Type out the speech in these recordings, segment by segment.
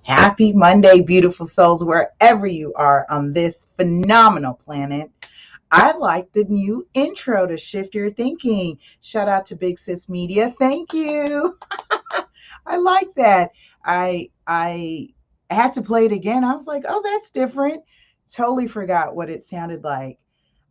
Happy Monday, beautiful souls, wherever you are on this phenomenal planet. I like the new intro to Shift Your Thinking. Shout out to Big Sis Media. Thank you. I like that. I had to play it again. I was like, oh, that's different. Totally forgot what it sounded like.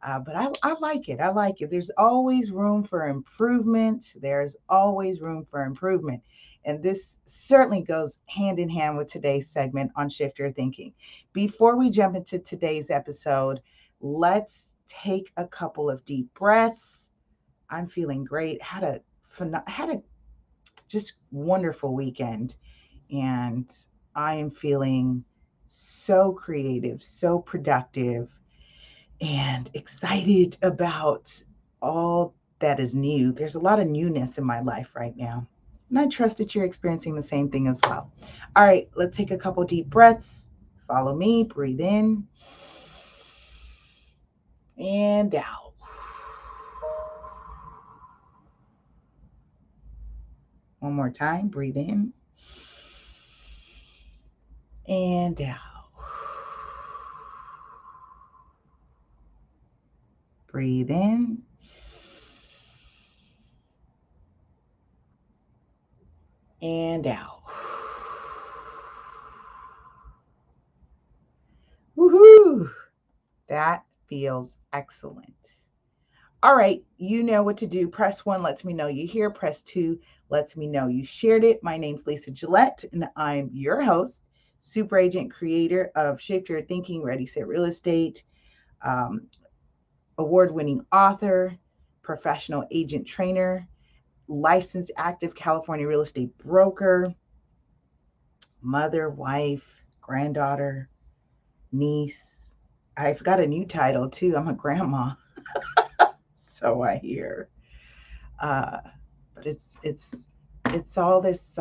But I like it. I like it. There's always room for improvement. There's always room for improvement. And this certainly goes hand in hand with today's segment on Shift Your Thinking. Before we jump into today's episode, let's take a couple of deep breaths. I'm feeling great. Had a just wonderful weekend, and I am feeling so creative, so productive, and excited about all that is new. There's a lot of newness in my life right now. And I trust that you're experiencing the same thing as well. All right, let's take a couple deep breaths. Follow me, breathe in and out. One more time, breathe in and out. Breathe in and out. Woohoo! That feels excellent. All right, you know what to do. Press one lets me know you're here. Press two lets me know you shared it. My name's Lisa Gillett, and I'm your host, super agent, creator of Shift Your Thinking, Ready, Set, Real Estate, um, award-winning author, professional agent trainer, licensed active California real estate broker, mother, wife, granddaughter, niece. I've got a new title too. I'm a grandma, so I hear. Uh, but it's all this.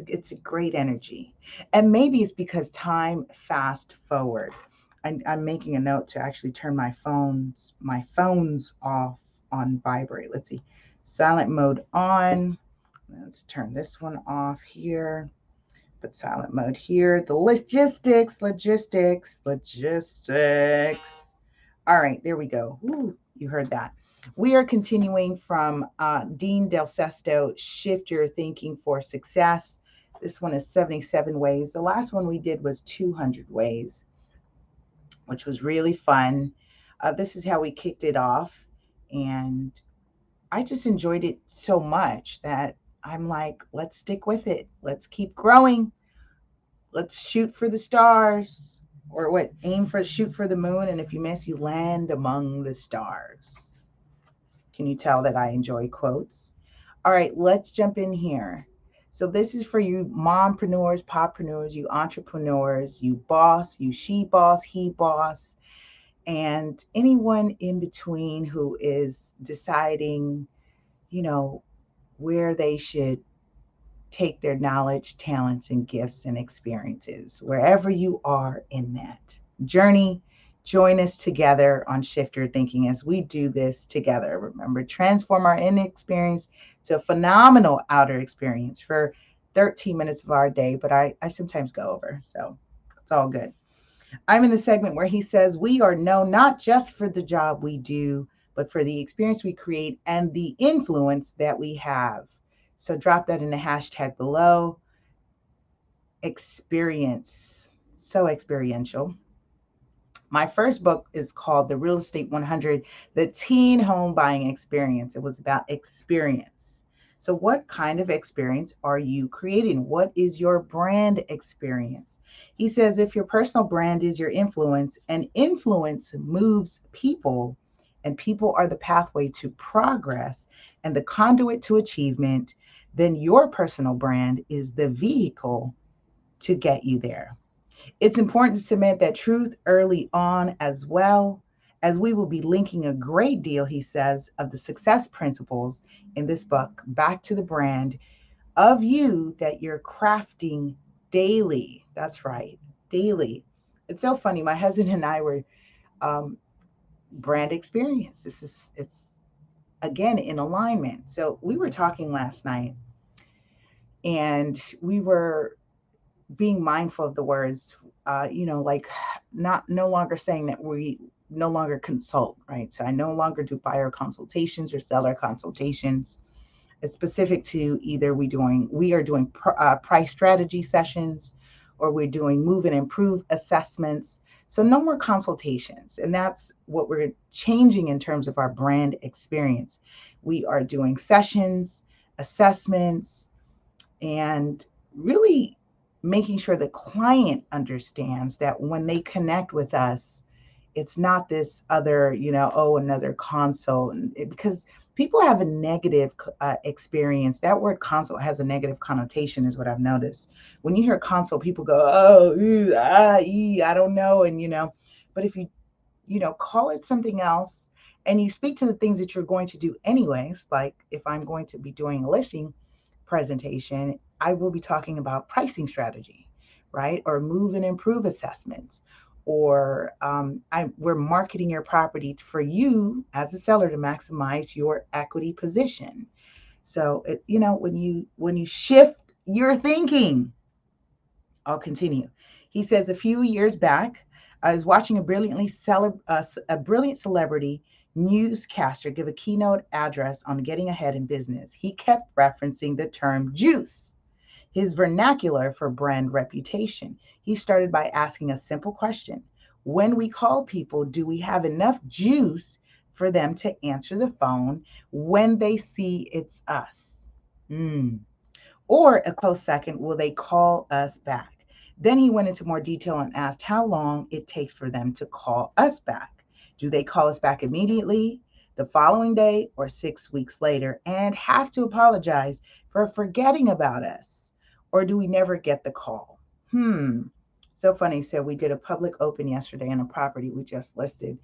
It's a great energy, and maybe it's because time fast forward. I'm making a note to actually turn my phones off on vibrate. Let's see, silent mode on. Let's turn this one off here. Put silent mode here. The logistics. All right, there we go. Ooh, you heard that. We are continuing from Dean Del Sesto, Shift Your Thinking for Success. This one is 77 ways. The last one we did was 200 ways, which was really fun. This is how we kicked it off. And I just enjoyed it so much that I'm like, let's stick with it. Let's keep growing. Let's shoot for the stars. Or what? Shoot for the moon. And if you miss, you land among the stars. Can you tell that I enjoy quotes? All right, let's jump in here. So this is for you mompreneurs, poppreneurs, you entrepreneurs, you boss, you she boss, he boss, and anyone in between who is deciding, you know, where they should take their knowledge, talents, and gifts and experiences. Wherever you are in that journey, join us together on Shift Your Thinking as we do this together. Remember, transform our inner experience to a phenomenal outer experience for 13 minutes of our day, but I sometimes go over, so it's all good. I'm in the segment where he says, we are known not just for the job we do, but for the experience we create and the influence that we have. So drop that in the hashtag below. Experience. So experiential. My first book is called The Real Estate 100, The Teen Home Buying Experience. It was about experience. So, what kind of experience are you creating? What is your brand experience? He says if your personal brand is your influence, and influence moves people, and people are the pathway to progress and the conduit to achievement, then your personal brand is the vehicle to get you there. It's important to cement that truth early on as well, as we will be linking a great deal, he says, of the success principles in this book back to the brand of you that you're crafting daily. That's right, daily. It's so funny. My husband and I were um, brand experience. It's again in alignment. So we were talking last night, and we were being mindful of the words, like not no longer saying that we no longer consult, right? So I no longer do buyer consultations or seller consultations. It's specific to either we are doing price strategy sessions, or we're doing move and improve assessments. So no more consultations, and that's what we're changing in terms of our brand experience. We are doing sessions, assessments, and really making sure the client understands that when they connect with us, it's not this other, oh, another console. Because people have a negative experience. That word console has a negative connotation, is what I've noticed. When you hear console, people go, oh, ooh, I don't know. And, but if you, call it something else, and you speak to the things that you're going to do anyways, like if I'm going to be doing a listing presentation, I will be talking about pricing strategy, right? Or move and improve assessments, or we're marketing your property for you as a seller to maximize your equity position. So, when you shift your thinking, I'll continue. He says a few years back, I was watching a brilliant celebrity newscaster give a keynote address on getting ahead in business. He kept referencing the term juice, his vernacular for brand reputation. He started by asking a simple question: when we call people, do we have enough juice for them to answer the phone when they see it's us? Mm. Or a close second, will they call us back? Then he went into more detail and asked how long it takes for them to call us back. Do they call us back immediately, the following day, or 6 weeks later, and have to apologize for forgetting about us? Or do we never get the call? So funny. So we did a public open yesterday on a property we just listed.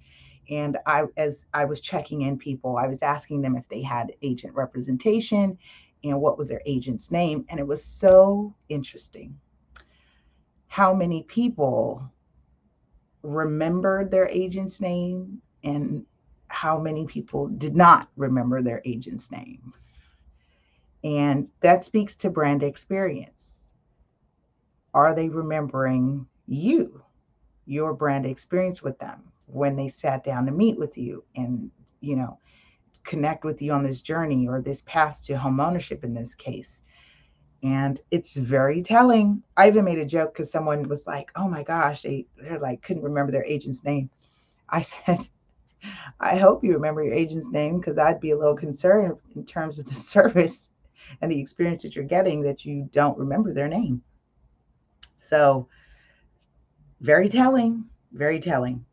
And as I was checking in people, I was asking them if they had agent representation and what was their agent's name. And it was so interesting how many people remembered their agent's name and how many people did not remember their agent's name. And that speaks to brand experience. Are they remembering you, your brand experience with them when they sat down to meet with you and, you know, connect with you on this journey or this path to home ownership in this case? And it's very telling. I even made a joke because someone was like, oh my gosh, they're like, couldn't remember their agent's name. I said, I hope you remember your agent's name, because I'd be a little concerned in terms of the service and the experience that you're getting, that you don't remember their name. So very telling, very telling.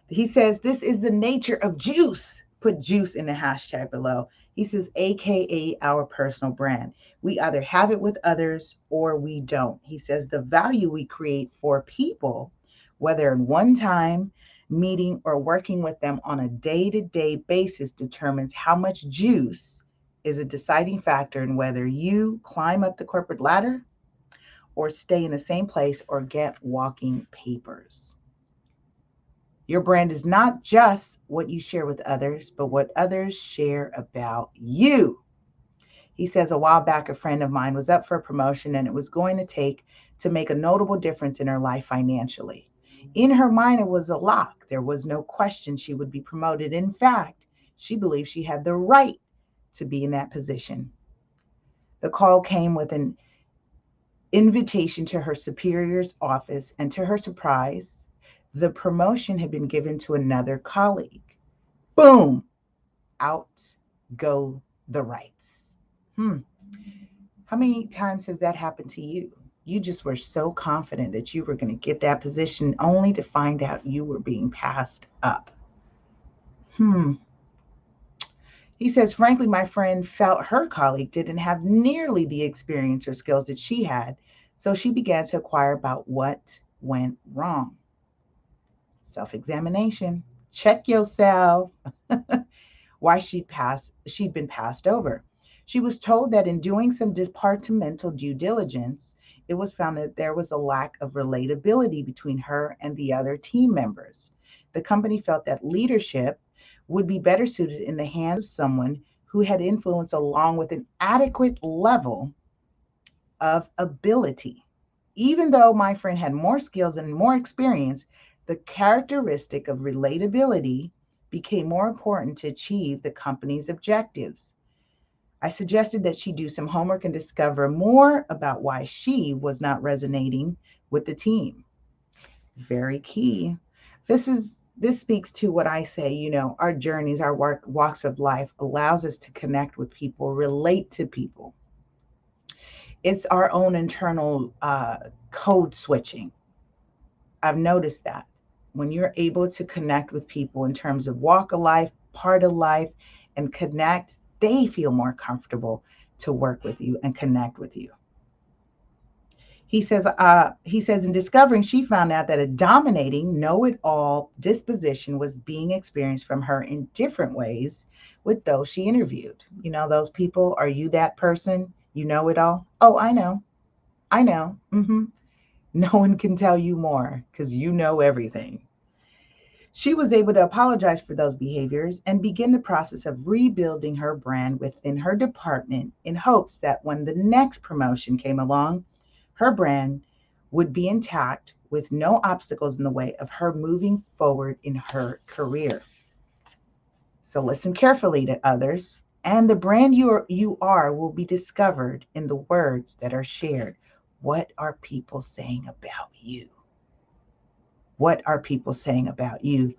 He says, this is the nature of juice. Put juice in the hashtag below. He says, AKA our personal brand. We either have it with others or we don't. He says, the value we create for people, whether in one time meeting or working with them on a day to day basis, determines how much juice is a deciding factor in whether you climb up the corporate ladder or stay in the same place or get walking papers. Your brand is not just what you share with others, but what others share about you. He says a while back, a friend of mine was up for a promotion and it was going to take to make a notable difference in her life financially. In her mind, it was a lock. There was no question she would be promoted. In fact, she believed she had the right to be in that position. The call came with an invitation to her superior's office, and to her surprise, the promotion had been given to another colleague. Boom, out go the rights. How many times has that happened to you? You just were so confident that you were going to get that position only to find out you were being passed up. He says, frankly, my friend felt her colleague didn't have nearly the experience or skills that she had, so she began to inquire about what went wrong. Self-examination. Check yourself. Why she'd been passed over. She was told that in doing some departmental due diligence, it was found that there was a lack of relatability between her and the other team members. The company felt that leadership would be better suited in the hands of someone who had influence along with an adequate level of ability. Even though my friend had more skills and more experience, the characteristic of relatability became more important to achieve the company's objectives. I suggested that she do some homework and discover more about why she was not resonating with the team. Very key. This speaks to what I say, our journeys, our walks of life allows us to connect with people, relate to people. It's our own internal code switching. I've noticed that when you're able to connect with people in terms of walk of life, part of life, and connect, they feel more comfortable to work with you and connect with you. He says in discovering, she found out that a dominating, know-it-all disposition was being experienced from her in different ways with those she interviewed. Those people. Are you that person? You know it all. Oh, I know. I know. No one can tell you more because you know everything. She was able to apologize for those behaviors and begin the process of rebuilding her brand within her department in hopes that when the next promotion came along, her brand would be intact with no obstacles in the way of her moving forward in her career. So listen carefully to others, and the brand you are will be discovered in the words that are shared. What are people saying about you? What are people saying about you?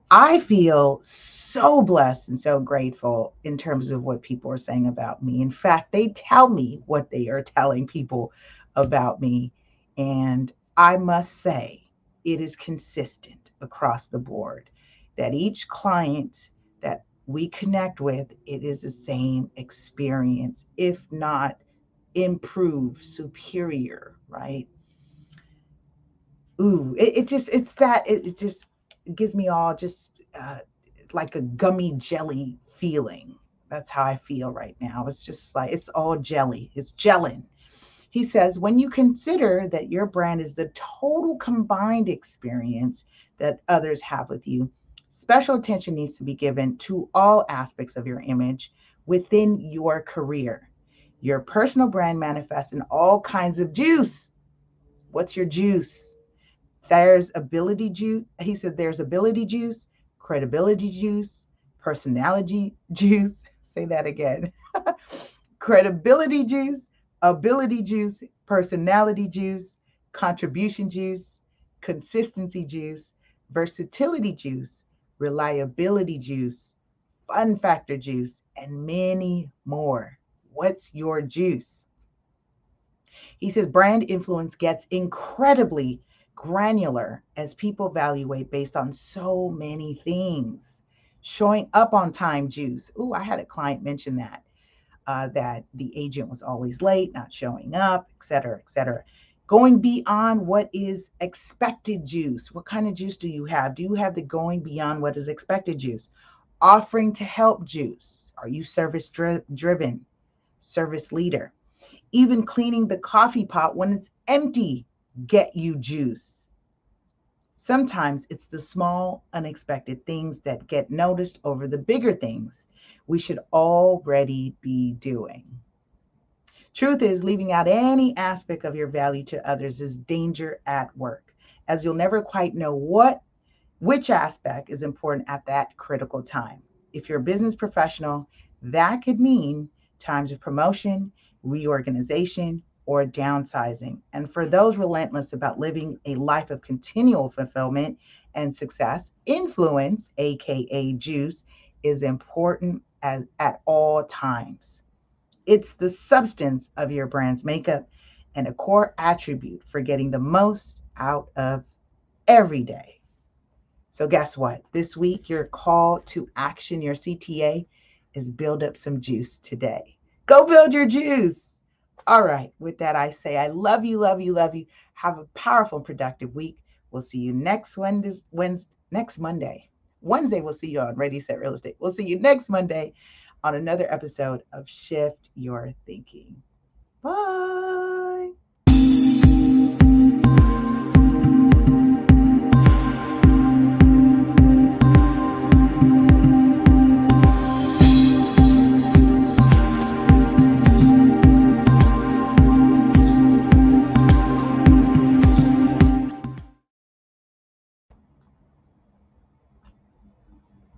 I feel so blessed and so grateful in terms of what people are saying about me. In fact, they tell me what they are telling people about me. And I must say, it is consistent across the board that each client that we connect with, it is the same experience, if not improved, superior, right? Ooh, it just gives me all just like a gummy jelly feeling. That's how I feel right now. It's just like it's all jelly. It's gelling. He says, when you consider that your brand is the total combined experience that others have with you, special attention needs to be given to all aspects of your image within your career. Your personal brand manifests in all kinds of juice. What's your juice? There's ability juice. He said there's ability juice, credibility juice, personality juice. Say that again. Credibility juice, ability juice, personality juice, contribution juice, consistency juice, versatility juice, reliability juice, fun factor juice, and many more. What's your juice? He says brand influence gets incredibly granular as people evaluate based on so many things. Showing up on time juice. Ooh, I had a client mention that the agent was always late, not showing up, et cetera, et cetera. Going beyond what is expected juice. What kind of juice do you have? Do you have the going beyond what is expected juice? Offering to help juice. Are you service driven? Service leader? Even cleaning the coffee pot when it's empty get you juice. Sometimes it's the small, unexpected things that get noticed over the bigger things we should already be doing. Truth is, leaving out any aspect of your value to others is danger at work, as you'll never quite know which aspect is important at that critical time. If you're a business professional, that could mean times of promotion, reorganization, or downsizing. And for those relentless about living a life of continual fulfillment and success, influence, aka juice, is important at all times. It's the substance of your brand's makeup and a core attribute for getting the most out of every day. So, guess what? This week, your call to action, your CTA, is build up some juice today. Go build your juice. All right. With that, I say, I love you, love you, love you. Have a powerful and productive week. We'll see you next Monday. Wednesday, we'll see you on Ready, Set, Real Estate. We'll see you next Monday on another episode of Shift Your Thinking. Bye.